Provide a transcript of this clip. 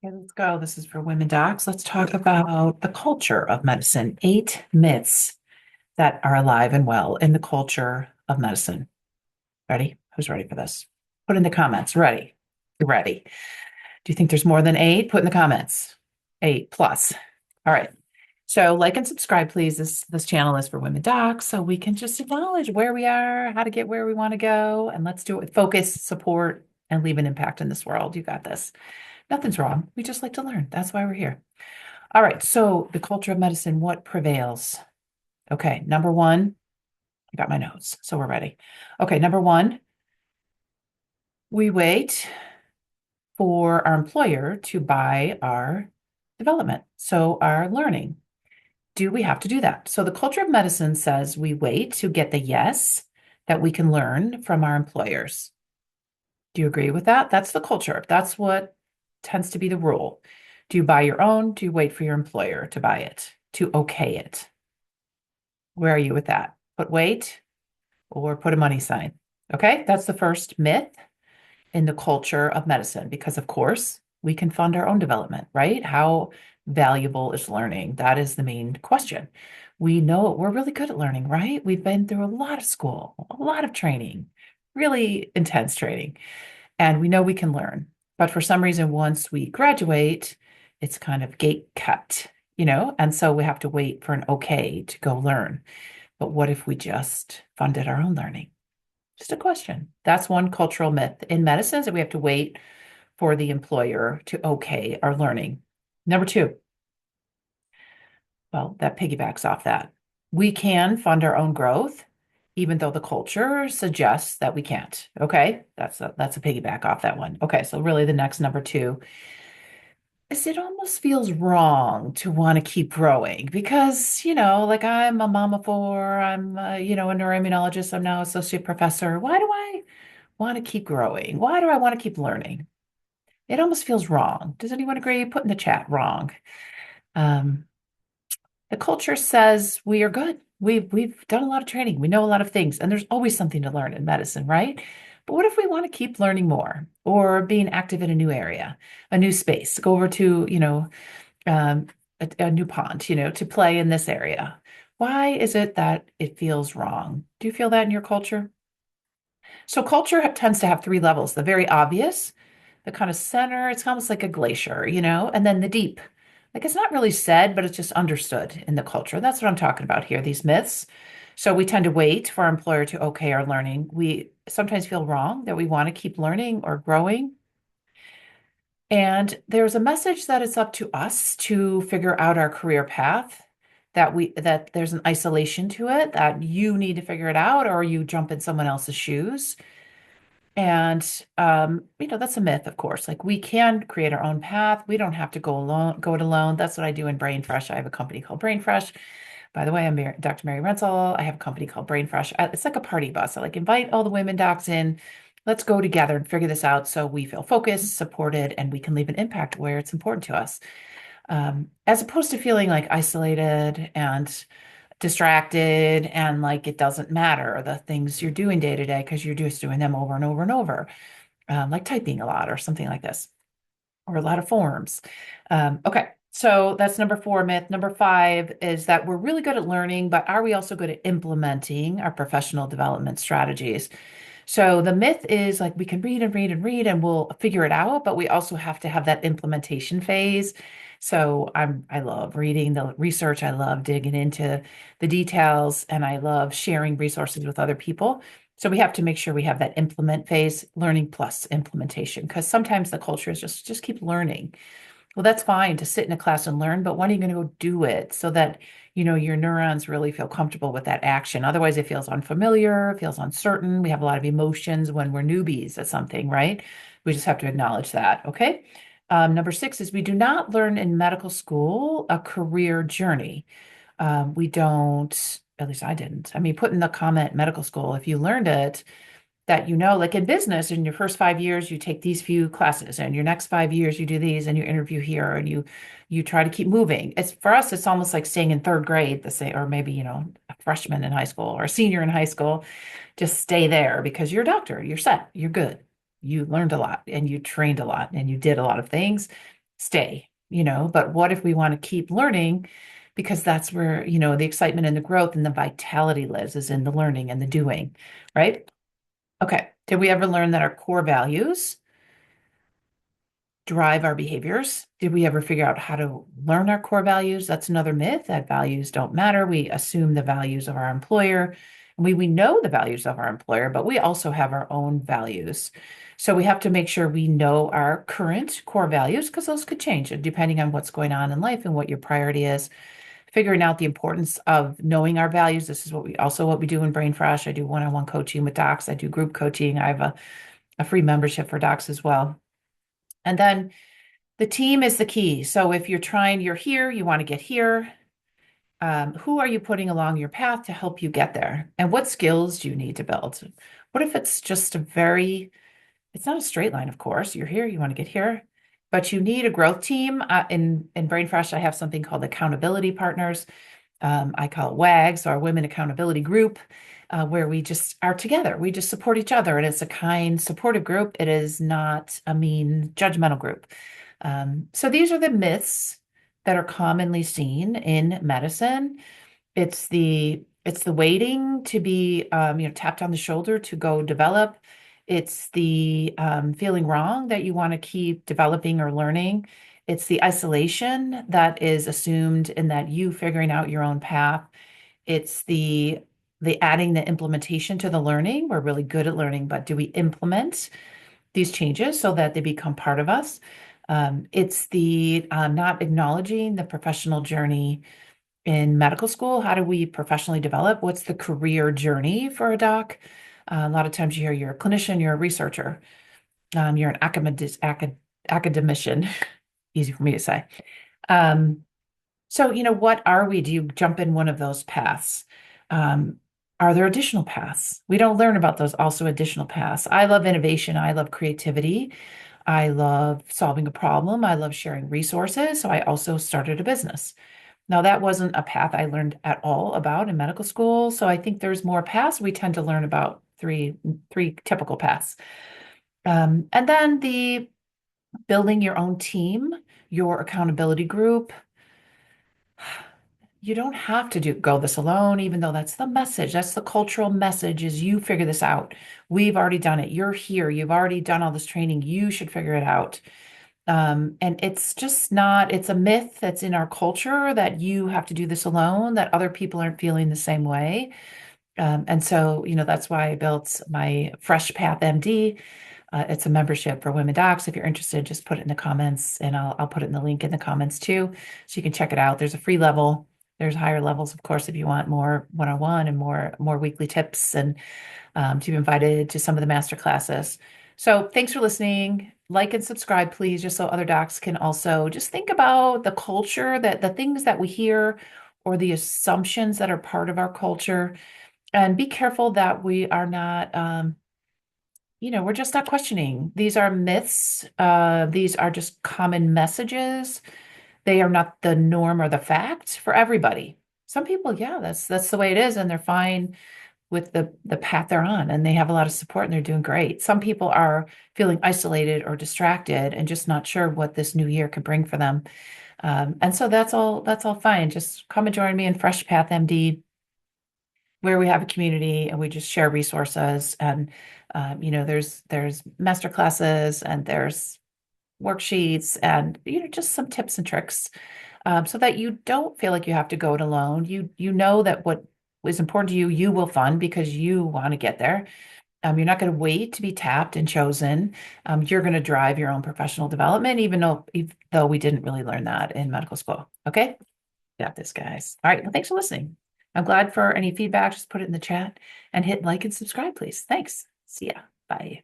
Okay, let's go. This is for women docs. Let's talk about the culture of medicine. 8 myths that are alive and well in the culture of medicine. Ready? Who's ready for this? Put in the comments. Ready? Ready. Do you think there's more than 8? Put in the comments. 8 plus. All right. So like and subscribe, please. This channel is for women docs, so we can just acknowledge where we are, how to get where we want to go, and let's do it with focus, support, and leave an impact in this world. You got this. Nothing's wrong. We just like to learn. That's why we're here. All right. So the culture of medicine, what prevails? Okay. Number one, I got my notes, so we're ready. Okay. Number one, we wait for our employer to buy our development, so our learning. Do we have to do that? So the culture of medicine says we wait to get the yes that we can learn from our employers. Do you agree with that? That's the culture. That's what tends to be the rule. Do you buy your own? Do you wait for your employer to buy it, to okay it? Where are you with that? Put wait or put a money sign. Okay, that's the first myth in the culture of medicine, because of course we can fund our own development, right? How valuable is learning? That is the main question. We know we're really good at learning, right? We've been through a lot of school, a lot of training, really intense training, and we know we can learn. But for some reason, once we graduate, it's kind of gate kept, and so we have to wait for an okay to go learn. But what if we just funded our own learning? Just a question. That's one cultural myth in medicine, is that we have to wait for the employer to okay our learning. Number two, well, that piggybacks off that. We can fund our own growth, even though the culture suggests that we can't. Okay, that's a piggyback off that one. Okay, so really the next number two is it almost feels wrong to want to keep growing because, like I'm a mom of four, I'm, a neuroimmunologist, I'm now associate professor. Why do I want to keep growing? Why do I want to keep learning? It almost feels wrong. Does anyone agree? Put in the chat wrong. Um, the culture says we are good. We've done a lot of training. We know a lot of things, and there's always something to learn in medicine, right? But what if we want to keep learning more or being active in a new area, a new space, go over to, um, a new pond, to play in this area? Why is it that it feels wrong? Do you feel that in your culture? So culture tends to have 3 levels: the very obvious, the kind of center, it's almost like a glacier, and then the deep. Like it's not really said, but it's just understood in the culture. That's what I'm talking about here, these myths. So we tend to wait for our employer to okay our learning. We sometimes feel wrong that we want to keep learning or growing. And there's a message that it's up to us to figure out our career path, that there's an isolation to it, that you need to figure it out or you jump in someone else's shoes. And that's a myth, of course. Like we can create our own path. We don't have to go it alone. That's what I do in Brain Fresh. I have a company called Brain Fresh. By the way, I'm Dr. Mary Rensel. I have a company called Brain Fresh. It's like a party bus. I like invite all the women docs in. Let's go together and figure this out so we feel focused, supported, and we can leave an impact where it's important to us. As opposed to feeling like isolated and distracted and like it doesn't matter the things you're doing day to day because you're just doing them over and over and over, like typing a lot or something like this, or a lot of forms. Okay, so that's number 4 myth. Number 5 is that we're really good at learning, but are we also good at implementing our professional development strategies? So the myth is like we can read and read and read and we'll figure it out, but we also have to have that implementation phase. So I love reading the research, I love digging into the details, and I love sharing resources with other people. So we have to make sure we have that implement phase, learning plus implementation, because sometimes the culture is just keep learning. Well, that's fine to sit in a class and learn, but when are you going to go do it so that, your neurons really feel comfortable with that action? Otherwise, it feels unfamiliar, feels uncertain. We have a lot of emotions when we're newbies at something, right? We just have to acknowledge that. Okay. Number 6 is we do not learn in medical school a career journey. We don't, at least I didn't. I mean, put in the comment medical school if you learned it, that like in business, in your first 5 years you take these few classes, and your next 5 years you do these, and you interview here, and you try to keep moving. It's for us, it's almost like staying in third grade, the same, or maybe a freshman in high school or a senior in high school. Just stay there because you're a doctor, you're set, you're good, you learned a lot and you trained a lot and you did a lot of things. stay, but what if we want to keep learning? Because that's where, the excitement and the growth and the vitality lives, is in the learning and the doing, right? Okay. Did we ever learn that our core values drive our behaviors? Did we ever figure out how to learn our core values? That's another myth, that values don't matter. We assume the values of our employer. We know the values of our employer, but we also have our own values. So we have to make sure we know our current core values, because those could change depending on what's going on in life and what your priority is. Figuring out the importance of knowing our values. This is what we do in Brain Fresh. I do one-on-one coaching with docs. I do group coaching. I have a free membership for docs as well. And then the team is the key. So if you're here, you want to get here. Who are you putting along your path to help you get there? And what skills do you need to build? What if it's just it's not a straight line, of course. You're here, you want to get here, but you need a growth team. In Brain Fresh, I have something called accountability partners. I call it WAGs, our Women Accountability Group, where we just are together. We just support each other, and it's a kind, supportive group. It is not a mean, judgmental group. So these are the myths that are commonly seen in medicine. It's the waiting to be tapped on the shoulder to go develop. It's the feeling wrong that you want to keep developing or learning. It's the isolation that is assumed in that you figuring out your own path. It's the adding the implementation to the learning. We're really good at learning, but do we implement these changes so that they become part of us? It's the not acknowledging the professional journey in medical school. How do we professionally develop? What's the career journey for a doc? A lot of times you hear you're a clinician, you're a researcher, you're an academician. Easy for me to say. Um, so, what are we? Do you jump in one of those paths? Um, are there additional paths? We don't learn about those also additional paths. I love innovation. I love creativity. I love solving a problem. I love sharing resources. So I also started a business. Now, that wasn't a path I learned at all about in medical school. So I think there's more paths. We tend to learn about three typical paths. And then the building your own team, your accountability group. You don't have to go this alone, even though that's the message. That's the cultural message, is you figure this out. We've already done it. You're here. You've already done all this training. You should figure it out. And it's just not, it's a myth that's in our culture that you have to do this alone, that other people aren't feeling the same way. And so, that's why I built my Fresh Path MD. It's a membership for women docs. If you're interested, just put it in the comments, and I'll put it in the link in the comments too, so you can check it out. There's a free level. There's higher levels, of course, if you want more one-on-one and more weekly tips, and to be invited to some of the master classes. So thanks for listening. Like and subscribe, please, just so other docs can also just think about the culture, that the things that we hear or the assumptions that are part of our culture, and be careful that we are not, we're just not questioning. These are myths. These are just common messages. They are not the norm or the fact for everybody. Some people, yeah, that's the way it is, and they're fine with the path they're on, and they have a lot of support and they're doing great. Some people are feeling isolated or distracted and just not sure what this new year could bring for them. And so that's all fine. Just come and join me in Fresh Path MD, where we have a community and we just share resources. And there's master classes, and there's worksheets, and just some tips and tricks, so that you don't feel like you have to go it alone. You know that what is important to you, you will fund because you want to get there. You're not going to wait to be tapped and chosen. You're going to drive your own professional development, even though we didn't really learn that in medical school. Okay, got this, guys. All right. Well, thanks for listening. I'm glad for any feedback. Just put it in the chat and hit like and subscribe, please. Thanks. See ya. Bye.